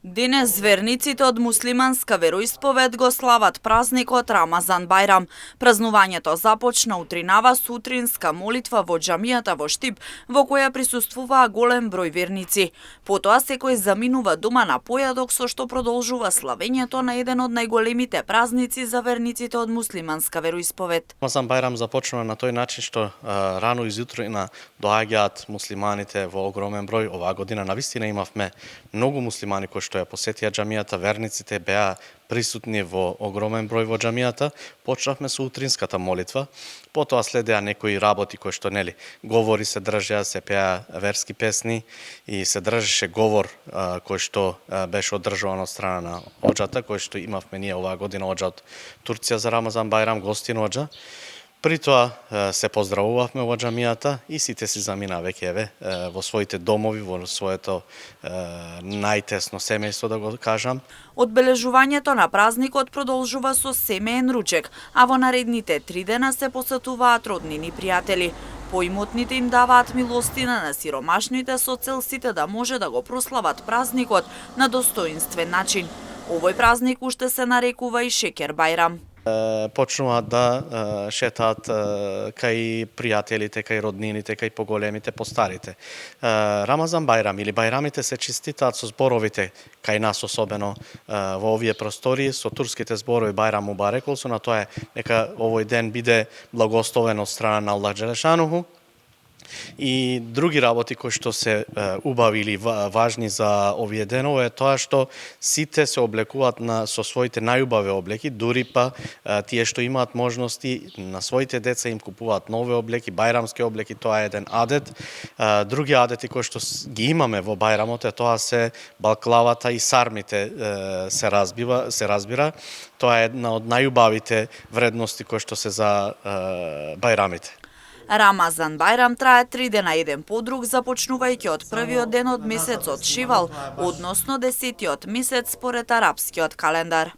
Денес верниците од муслиманска вероисповед го слават празникот Рамазан Бајрам. Празнувањето започна утринава с утринска молитва во џамијата во Штип, во која присуствуваа голем број верници. Потоа секој заминува дома на појадок, со што продолжува славењето на еден од најголемите празници за верниците од муслиманска вероисповед. Рамазан Бајрам започнува на тој начин што рано изутрина доаѓаат муслиманите во огромен број. Оваа година навистина имавме многу муслимани кои што ја посетија џамијата, верниците беа присутни во огромен број во џамијата. Почнавме со утринската молитва, потоа следеа некои работи кои што говори се држеа, се пеа верски песни и се држеше говор кој што беше одржуван од страна на оџата, кој што имавме ние оваа година оџа од Турција за Рамазан Бајрам, гостин оџа. При тоа се поздравувавме во џамијата и сите си замина веќе во своите домови, во своето најтесно семејство, да го кажам. Одбележувањето на празникот продолжува со семеен ручек, а во наредните 3 дена се посетуваат роднини пријатели. Поимотните им даваат милостина на сиромашните со цел сите да може да го прослават празникот на достоинствен начин. Овој празник уште се нарекува и Шекер Бајрам. Почнуваат да шетаат кај пријателите, кај роднините, кај поголемите, постарите. Рамазан Бајрам или бајрамите се честитаат со зборовите кај нас, особено во овие простории, со турските зборови Бајрам Мубарек, на тоа е нека овој ден биде благословен од страна на Аллах Джелешануху. И други работи кои што се убави или важни за овие денови е тоа што сите се облекуваат со своите најубави облеки, дури па тие што имаат можности на своите деца им купуваат нови облеки, бајрамски облеки, тоа е еден адет. Други адети кои што ги имаме во бајрамот е тоа се балклавата и сармите се разбира. Тоа е една од најубавите вредности кои што се за бајрамите. Рамазан Бајрам трае 3 дена еден по друг, започнувајќи од првиот ден од месецот Шивал, односно 10-тиот месец според арапскиот календар.